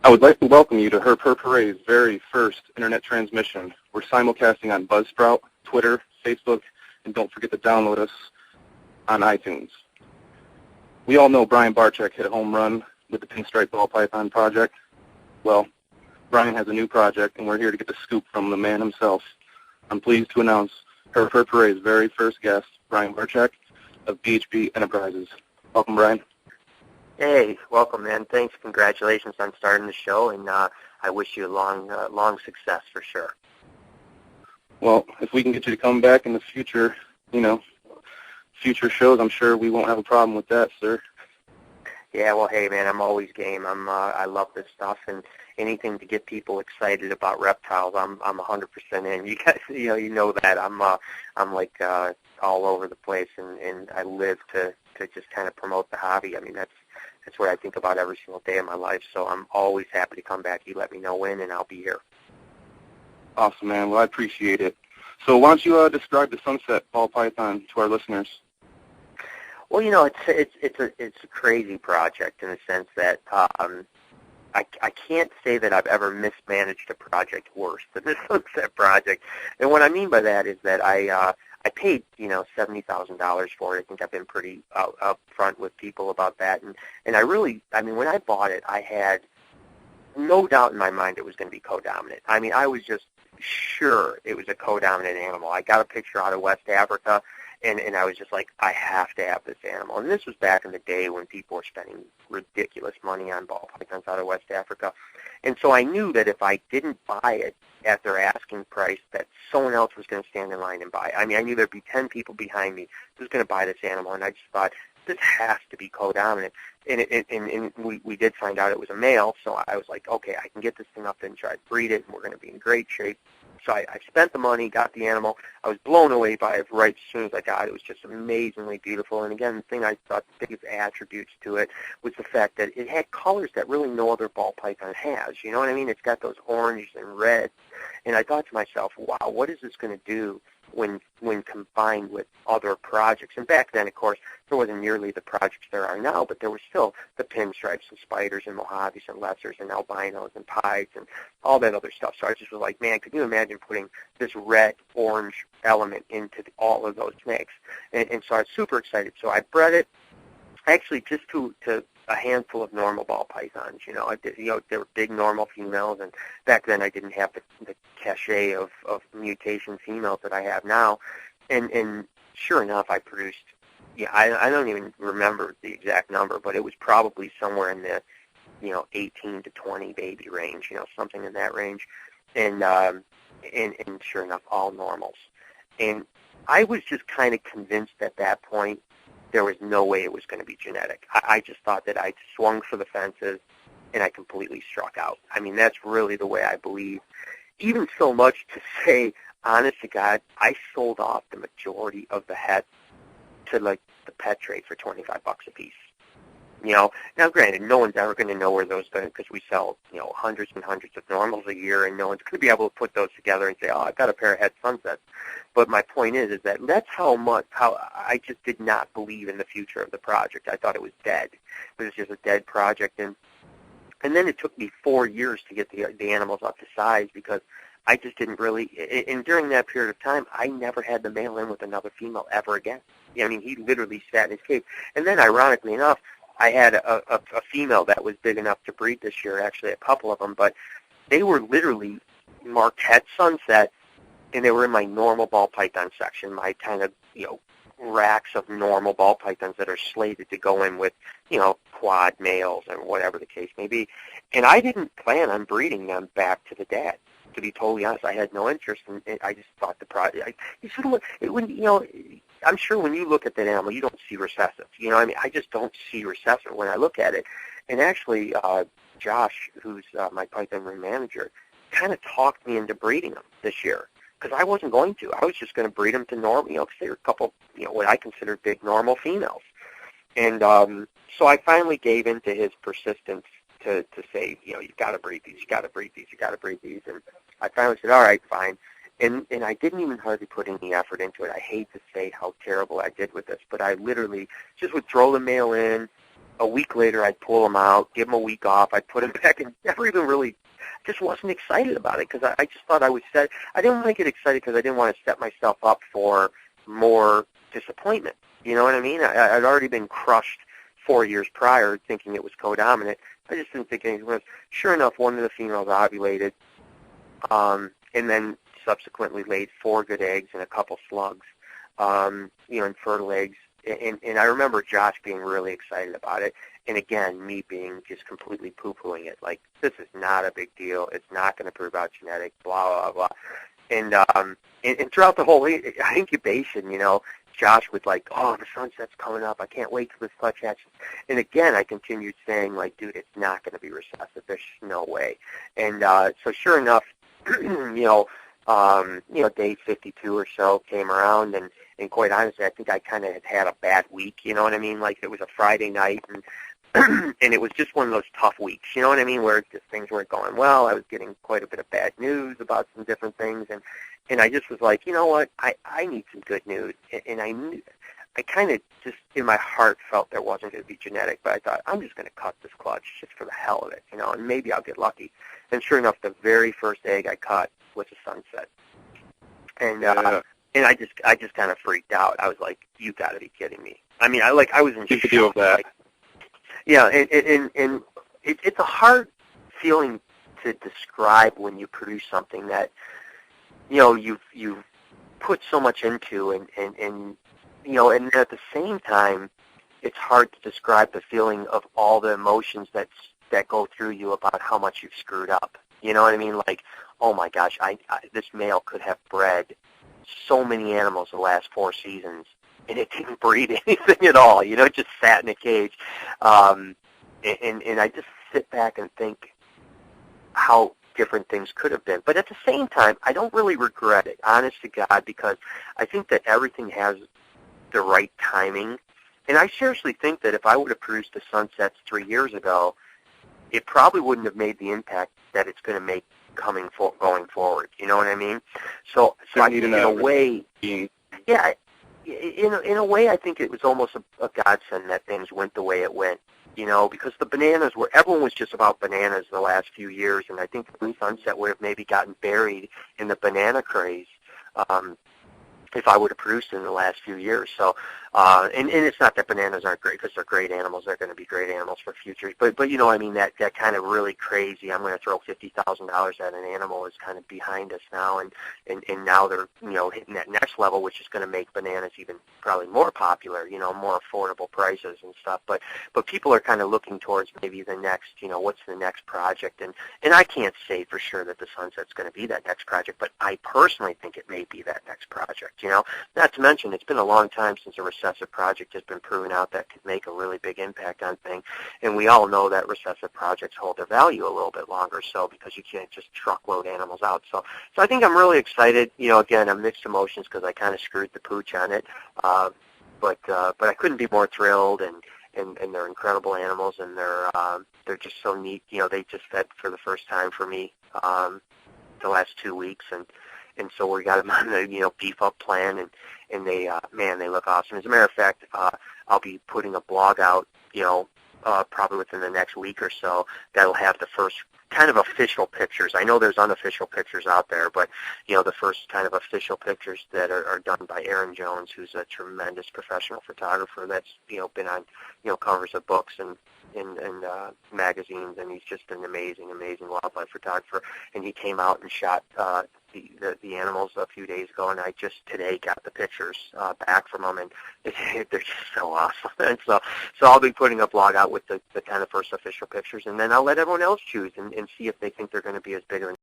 I would like to welcome you to Herp Herp Hooray's very first internet transmission. We're simulcasting on Buzzsprout, Twitter, Facebook, and don't forget to download us on iTunes. We all know Brian Barczyk hit a home run with the Pinstripe Ball Python project. Well, Brian has a new project, and we're here to get the scoop from the man himself. I'm pleased to announce Herp Herp Hooray's very first guest, Brian Barczyk of BHB Enterprises. Welcome, Brian. Hey, welcome, man. Thanks. Congratulations on starting the show, and I wish you a long success for sure. Well, if we can get you to come back in the future, future shows, I'm sure we won't have a problem with that, sir. Yeah, well, hey, man, I'm always game. I love this stuff, and anything to get people excited about reptiles, I'm 100% in. You guys, you know that I'm like all over the place, and I live to just kind of promote the hobby. I mean, that's what I think about every single day of my life. So I'm always happy to come back. You let me know when, and I'll be here. Awesome, man. Well, I appreciate it. So why don't you describe the sunset ball python to our listeners? Well, it's a crazy project in the sense that I can't say that I've ever mismanaged a project worse than this sunset project. And what I mean by that is that I paid $70,000 for it. I think I've been pretty upfront with people about that. And when I bought it, I had no doubt in my mind it was going to be co-dominant. I mean, I was just sure it was a co-dominant animal. I got a picture out of West Africa, and I was just like, I have to have this animal. And this was back in the day when people were spending ridiculous money on ball pythons out of West Africa. And so I knew that if I didn't buy it at their asking price, that someone else was going to stand in line and buy it. I mean, I knew there'd be 10 people behind me who's going to buy this animal, and I just thought, this has to be co-dominant. And we did find out it was a male, so I was like, okay, I can get this thing up and try to breed it, and we're going to be in great shape. So I spent the money, got the animal. I was blown away by it right as soon as I got it. It was just amazingly beautiful. And again, the thing I thought the biggest attributes to it was the fact that it had colors that really no other ball python has. You know what I mean? It's got those orange and reds. And I thought to myself, wow, what is this going to do when combined with other projects? And back then, of course, there wasn't nearly the projects there are now, but there were still the pinstripes and spiders and Mojaves and lessers and albinos and pies and all that other stuff. So I just was like, man, could you imagine putting this red-orange element into all of those snakes? And so I was super excited. So I bred it actually just to a handful of normal ball pythons. They were big normal females, and back then I didn't have the cachet of mutation females that I have now. And sure enough, I produced, I don't even remember the exact number, but it was probably somewhere in the 18 to 20 baby range, something in that range, and sure enough, all normals. And I was just kind of convinced at that point there was no way it was going to be genetic. I just thought that I'd swung for the fences, and I completely struck out. I mean, that's really the way I believe. Even so much to say, honest to God, I sold off the majority of the heads to, like, the pet trade for $25 a piece. Now, granted, no one's ever going to know where those go because we sell, hundreds and hundreds of normals a year, and no one's going to be able to put those together and say, oh, I've got a pair of head sunsets. But my point is that that's how I just did not believe in the future of the project. I thought it was dead. It was just a dead project. And then it took me 4 years to get the animals up to size because I just didn't really, and during that period of time, I never had the male in with another female ever again. I mean, he literally sat in his cage. And then, ironically enough, I had a female that was big enough to breed this year, actually a couple of them, but they were literally marked head sunset, and they were in my normal ball python section, my kind of, racks of normal ball pythons that are slated to go in with, quad males and whatever the case may be. And I didn't plan on breeding them back to the dad. To be totally honest, I had no interest, and I just thought the project. I'm sure when you look at that animal, you don't see recessive. I just don't see recessive when I look at it. And actually, Josh, who's my python room manager, kind of talked me into breeding them this year because I wasn't going to. I was just going to breed them to normal, because they were a couple, what I consider big normal females. And so I finally gave in to his persistence to say, you've got to breed these, you've got to breed these, you've got to breed these. And I finally said, all right, fine. And I didn't even hardly put any effort into it. I hate to say how terrible I did with this, but I literally just would throw the male in, a week later I'd pull them out, give them a week off, I'd put them back, and never even really, just wasn't excited about it because I just thought I was set. I didn't want to get excited because I didn't want to set myself up for more disappointment. You know what I mean? I'd already been crushed 4 years prior thinking it was co-dominant. I just didn't think anything was. Sure enough, one of the females ovulated, and then subsequently laid 4 good eggs and a couple slugs, and fertile eggs. And I remember Josh being really excited about it. And again, me being just completely poo-pooing it. Like, this is not a big deal. It's not going to prove out genetic, blah, blah, blah. And throughout the whole incubation, Josh would like, oh, the sunset's coming up. I can't wait till this clutch hatches. And again, I continued saying, like, dude, it's not going to be recessive. There's no way. And so sure enough, day 52 or so came around, and quite honestly, I think I kind of had a bad week, you know what I mean? Like, it was a Friday night, and and it was just one of those tough weeks, you know what I mean, where just things weren't going well. I was getting quite a bit of bad news about some different things, and I just was like, you know what, I need some good news, and I kind of just in my heart felt there wasn't going to be genetic, but I thought, I'm just going to cut this clutch just for the hell of it, and maybe I'll get lucky. And sure enough, the very first egg I cut was a sunset. And I just kind of freaked out. I was like, "You got to be kidding me!" I mean, I was in shock. Deal with that. Like, yeah, and it's a hard feeling to describe when you produce something that you've put so much into, and at the same time, it's hard to describe the feeling of all the emotions that go through you about how much you've screwed up. You know what I mean? Like, oh my gosh, this male could have bred so many animals the last 4 seasons, and it didn't breed anything at all. It just sat in a cage. And I just sit back and think how different things could have been. But at the same time, I don't really regret it, honest to God, because I think that everything has the right timing. And I seriously think that if I would have produced the sunsets 3 years ago, it probably wouldn't have made the impact that it's going to make going forward. You know what I mean? So I think in a way, yeah, in a way, I think it was almost a godsend that things went the way it went. Because the bananas everyone was just about bananas the last few years, and I think the Blue Sunset would have maybe gotten buried in the banana craze if I would have produced it in the last few years. So, and it's not that bananas aren't great, because they're great animals. They're going to be great animals for futures. But I mean, that kind of really crazy, I'm going to throw $50,000 at an animal is kind of behind us now. And now they're, hitting that next level, which is going to make bananas even probably more popular, more affordable prices and stuff. But people are kind of looking towards maybe the next, what's the next project? And I can't say for sure that the Sunset's going to be that next project, but I personally think it may be that next project. Not to mention, it's been a long time since a recessive project has been proven out that could make a really big impact on things. And we all know that recessive projects hold their value a little bit longer, so because you can't just truckload animals out. So I think I'm really excited. Again, I'm mixed emotions because I kind of screwed the pooch on it. But I couldn't be more thrilled, and they're incredible animals, and they're just so neat. They just fed for the first time for me the last 2 weeks, and so we got them on the beef up plan, and they they look awesome. As a matter of fact, I'll be putting a blog out probably within the next week or so that'll have the first kind of official pictures. I know there's unofficial pictures out there, but the first kind of official pictures that are done by Aaron Jones, who's a tremendous professional photographer that's been on covers of books and magazines, and he's just an amazing wildlife photographer. And he came out and shot the animals a few days ago, and I just today got the pictures back from them, and they're just so awesome. And so I'll be putting a blog out with the kind of first official pictures, and then I'll let everyone else choose and see if they think they're going to be as big or